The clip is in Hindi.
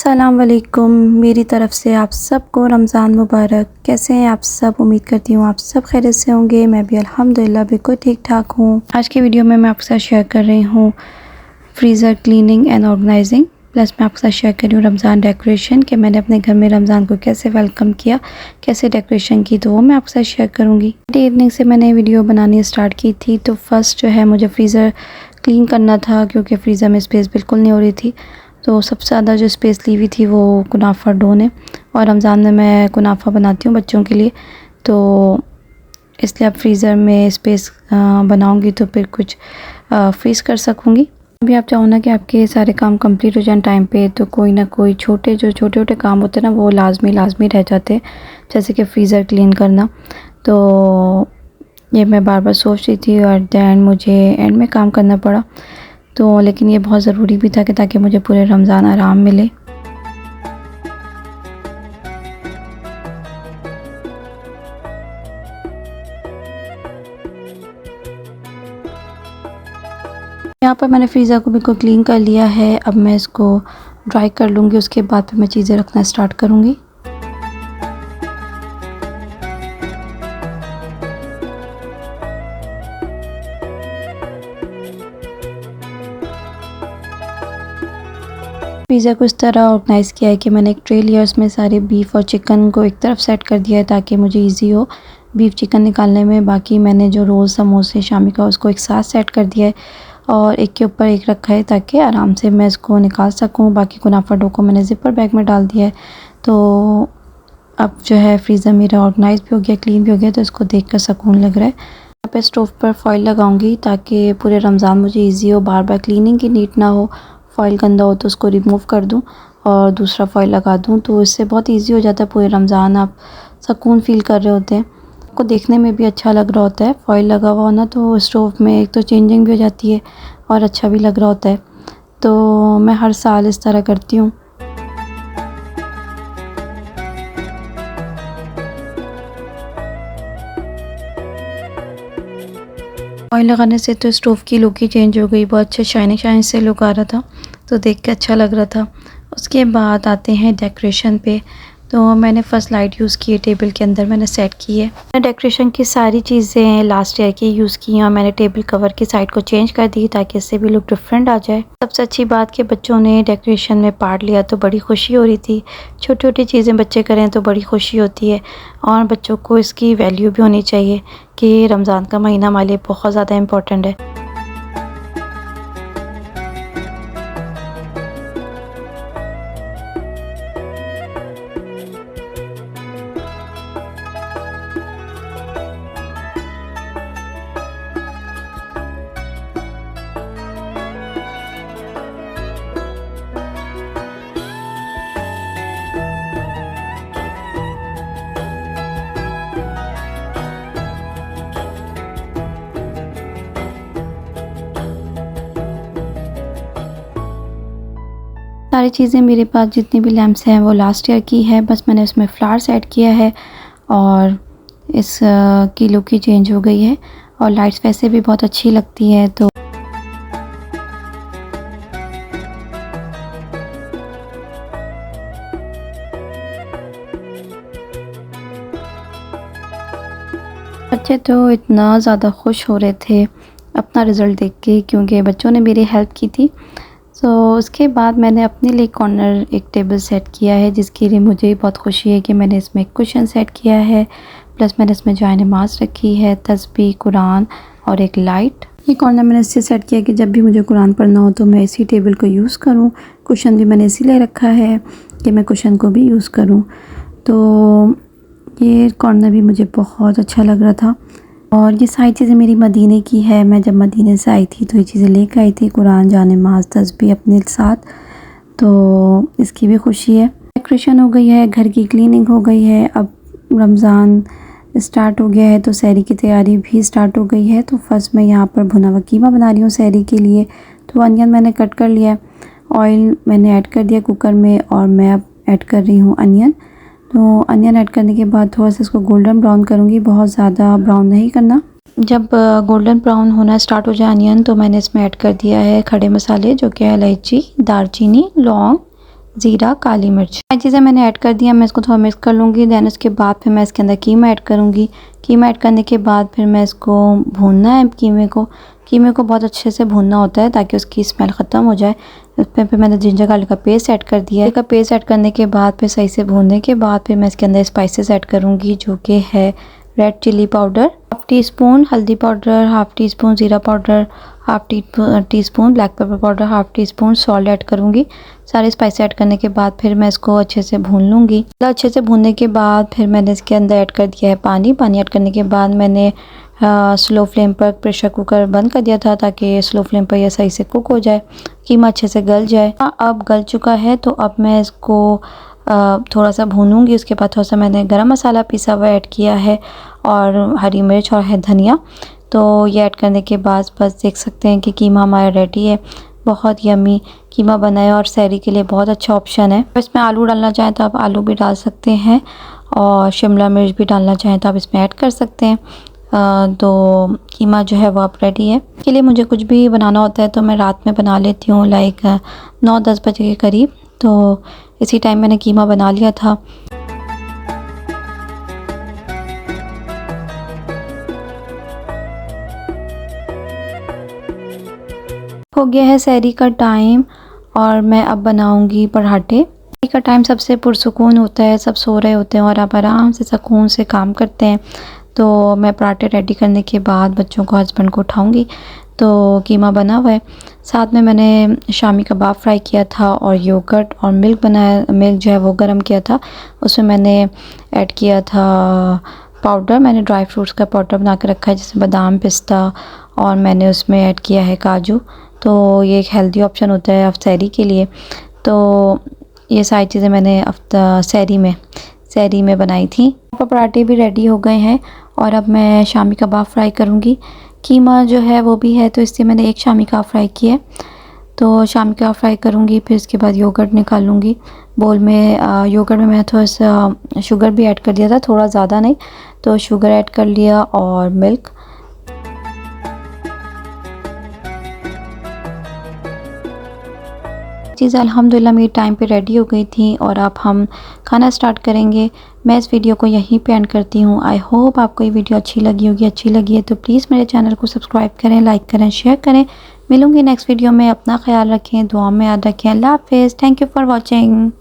अस्सलाम वालेकुम। मेरी तरफ़ से आप सबको रमज़ान मुबारक। कैसे हैं आप सब? उम्मीद करती हूँ आप सब खैरियत से होंगे। मैं भी अल्हम्दुलिल्लाह बिल्कुल ठीक ठाक हूँ। आज की वीडियो में मैं आपके साथ शेयर कर रही हूँ freezer cleaning and organising, plus मैं आपके साथ शेयर कर रही हूँ रमज़ान डेकोरेशन कि मैंने अपने घर में रमज़ान को कैसे वेलकम किया, कैसे डेकोरेशन की, तो वो मैं आपके साथ शेयर करूँगी। इवनिंग से मैंने वीडियो बनानी स्टार्ट की थी। तो फर्स्ट जो है मुझे फ्रीज़र क्लीन करना था क्योंकि फ्रीज़र में स्पेस बिल्कुल नहीं हो रही थी। तो सबसे ज़्यादा जो स्पेस ली हुई थी वो कुनाफा डो ने, और रमज़ान में मैं कुनाफा बनाती हूँ बच्चों के लिए, तो इसलिए अब फ्रीज़र में स्पेस बनाऊँगी तो फिर कुछ फ्रीज़ कर सकूँगी। अभी आप चाहो ना कि आपके सारे काम कंप्लीट हो जाएं टाइम पे, तो कोई ना कोई छोटे छोटे काम होते हैं ना, वो लाजमी रह जाते हैं, जैसे कि फ्रीज़र क्लीन करना। तो ये मैं बार बार सोच रही थी और दैन मुझे एंड में काम करना पड़ा। तो लेकिन ये बहुत ज़रूरी भी था कि ताकि मुझे पूरे रमज़ान आराम मिले। यहाँ पर मैंने फ्रीज़र को बिल्कुल क्लीन कर लिया है। अब मैं इसको ड्राई कर लूँगी, उसके बाद फिर मैं चीज़ें रखना स्टार्ट करूँगी। फ्रीज़र को इस तरह ऑर्गेनाइज़ किया है कि मैंने एक ट्रे लिया, उसमें सारे बीफ और चिकन को एक तरफ सेट कर दिया है ताकि मुझे इजी हो बीफ चिकन निकालने में। बाकी मैंने जो रोल समोसे शामी का उसको एक साथ सेट कर दिया है और एक के ऊपर एक रखा है ताकि आराम से मैं इसको निकाल सकूं। बाकी कुनाफा डो को मैंने ज़िपर बैग में डाल दिया है। तो अब जो है फ्रीज़र मेरा ऑर्गेनाइज़ भी हो गया, क्लीन भी हो गया, तो इसको देख कर सुकून लग रहा है। यहाँ पे स्टोव पर फॉइल लगाऊंगी ताकि पूरे रमज़ान मुझे ईजी हो, बार बार क्लीनिंग की नीड ना हो। फॉइल गंदा हो तो उसको रिमूव कर दूं और दूसरा फॉइल लगा दूं, तो इससे बहुत इजी हो जाता है। पूरे रमज़ान आप सुकून फ़ील कर रहे होते हैं, आपको देखने में भी अच्छा लग रहा होता है। फॉइल लगा हुआ हो ना तो स्टोव में एक तो चेंजिंग भी हो जाती है और अच्छा भी लग रहा होता है। तो मैं हर साल इस तरह करती हूँ। ऑयल लगाने से तो स्टोव की लुक ही चेंज हो गई, बहुत अच्छा शाइनिंग से लुक आ रहा था, तो देख के अच्छा लग रहा था। उसके बाद आते हैं डेकोरेशन पे। तो मैंने फ़र्स्ट लाइट यूज़ की है, टेबल के अंदर मैंने सेट की है। मैंने डेकोरेशन की सारी चीज़ें लास्ट ईयर की यूज़ की हैं और मैंने टेबल कवर की साइड को चेंज कर दी ताकि इससे भी लुक डिफरेंट आ जाए। सबसे अच्छी बात कि बच्चों ने डेकोरेशन में पार्ट लिया तो बड़ी खुशी हो रही थी। छोटी छोटी चीज़ें बच्चे करें तो बड़ी खुशी होती है और बच्चों को इसकी वैल्यू भी होनी चाहिए कि रमज़ान का महीना हमारे लिए बहुत ज़्यादा इम्पोर्टेंट है। सारी चीज़ें मेरे पास जितनी भी लैम्प्स हैं वो लास्ट ईयर की है, बस मैंने उसमें फ्लावर्स ऐड किया है और इस की लुक ही चेंज हो गई है और लाइट्स वैसे भी बहुत अच्छी लगती हैं। तो बच्चे तो इतना ज़्यादा खुश हो रहे थे अपना रिज़ल्ट देख के क्योंकि बच्चों ने मेरी हेल्प की थी। तो उसके बाद मैंने अपने लिए कॉर्नर एक टेबल सेट किया है जिसके लिए मुझे बहुत खुशी है कि मैंने इसमें एक कुशन सेट किया है, प्लस मैंने इसमें जाए नमाज़ रखी है, तस्बीह, कुरान और एक लाइट। ये कॉर्नर मैंने इससे सेट किया कि जब भी मुझे कुरान पढ़ना हो तो मैं इसी टेबल को यूज़ करूं। कुशन भी मैंने इसीलिए रखा है कि मैं कुशन को भी यूज़ करूं। तो ये कॉर्नर भी मुझे बहुत अच्छा लग रहा था और ये सारी चीज़ें मेरी मदीने की है। मैं जब मदीने से आई थी तो ये चीज़ें लेकर आई थी, कुरान, जान नमाज़, तस्बीह अपने साथ, तो इसकी भी खुशी है। डेकोरेशन हो गई है, घर की क्लीनिंग हो गई है, अब रमज़ान स्टार्ट हो गया है तो सहरी की तैयारी भी स्टार्ट हो गई है। तो फर्स्ट मैं यहाँ पर भुना हुआ कीमा बना रही हूँ सहरी के लिए। तो अनियन मैंने कट कर लिया है, ऑयल मैंने ऐड कर दिया कुकर में और मैं अब ऐड कर रही हूँ अनियन। तो अनियन ऐड करने के बाद थोड़ा सा इसको गोल्डन ब्राउन करूँगी, बहुत ज़्यादा ब्राउन नहीं करना। जब गोल्डन ब्राउन होना स्टार्ट हो जाए अनियन तो मैंने इसमें ऐड कर दिया है खड़े मसाले जो कि इलायची, दालचीनी, लौंग, ज़ीरा, काली मिर्च, ये चीज़ें मैंने ऐड कर दिया। मैं इसको थोड़ा मिक्स कर लूँगी। दैन उसके बाद फिर मैं इसके अंदर कीमा ऐड करूँगी। कीमा ऐड करने के बाद फिर मैं इसको भूनना है। कीमे को बहुत अच्छे से भूनना होता है ताकि उसकी स्मेल ख़त्म हो जाए। उसमें फिर मैंने जिंजर गार्लिक का पेस्ट ऐड कर दिया है। का पेस्ट ऐड करने के बाद फिर सही से भूनने के बाद फिर मैं इसके अंदर स्पाइसेस ऐड करूँगी, जो कि है red chilli powder, half teaspoon हल्दी पाउडर, हाफ़ टी स्पून ज़ीरा powder, half teaspoon black pepper powder, half teaspoon salt add करूँगी। सारे स्पाइस ऐड करने के बाद फिर मैं इसको अच्छे से भून लूँगी। अच्छे से भूनने के बाद फिर मैंने इसके अंदर ऐड कर दिया है पानी। पानी ऐड करने के बाद मैंने स्लो फ्लेम पर प्रेशर कुकर बंद कर दिया था ताकि स्लो फ्लेम पर यह सही से कुक हो जाए, कीमा अच्छे से गल जाए। अब गल चुका है तो अब मैं इसको थोड़ा सा भूनूंगी। उसके बाद थोड़ा सा मैंने गरम मसाला पिसा हुआ ऐड किया है और हरी मिर्च और है धनिया। तो ये ऐड करने के बाद बस देख सकते हैं कि कीमा हमारा रेडी है। बहुत यम्मी कीमा बना है और सहरी के लिए बहुत अच्छा ऑप्शन है। इसमें आलू डालना चाहें तो आप आलू भी डाल सकते हैं और शिमला मिर्च भी डालना चाहें तो आप इसमें ऐड कर सकते हैं। तो कीमा जो है वो अब रेडी है। के लिए मुझे कुछ भी बनाना होता है तो मैं रात में बना लेती हूँ, लाइक 9-10 बजे के करीब। तो इसी टाइम मैंने कीमा बना लिया था। हो गया है सहरी का टाइम और मैं अब बनाऊंगी पराठे। सहरी का टाइम सबसे पुरसुकून होता है, सब सो रहे होते हैं और आप आराम से सुकून से काम करते हैं। तो मैं पराठे रेडी करने के बाद बच्चों को, हस्बैंड को उठाऊंगी। तो कीमा बना हुआ है, साथ में मैंने शामी कबाब फ्राई किया था और योगर्ट और मिल्क बनाया। मिल्क जो है वो गर्म किया था, उसमें मैंने ऐड किया था पाउडर। मैंने ड्राई फ्रूट्स का पाउडर बना के रखा है, जैसे बादाम, पिस्ता, और मैंने उसमें ऐड किया है काजू। तो ये एक हेल्दी ऑप्शन होता है सहरी के लिए। तो ये सारी चीज़ें मैंने सहरी में बनाई थी। पराठे भी रेडी हो गए हैं और अब मैं शामी कबाब फ्राई करूँगी। कीमा जो है वो भी है, तो इसलिए मैंने एक शामी कबाब फ्राई किया है। तो शामी कबाब फ्राई करूँगी, फिर इसके बाद योगर्ट निकालूँगी बोल में। योगर्ट में मैं थोड़ा सा शुगर भी ऐड कर दिया था, थोड़ा ज़्यादा नहीं, तो शुगर ऐड कर लिया और मिल्क। चीज़ अल्हम्दुलिल्लाह मेरी टाइम पे रेडी हो गई थी और अब हम खाना स्टार्ट करेंगे। मैं इस वीडियो को यहीं पे एंड करती हूँ। आई होप आपको ये वीडियो अच्छी लगी होगी। अच्छी लगी है तो प्लीज़ मेरे चैनल को सब्सक्राइब करें, लाइक करें, शेयर करें। मिलूँगी नेक्स्ट वीडियो में। अपना ख्याल रखें, दुआ में याद रखें। अल्लाह हाफ़िज़। Thank you for watching.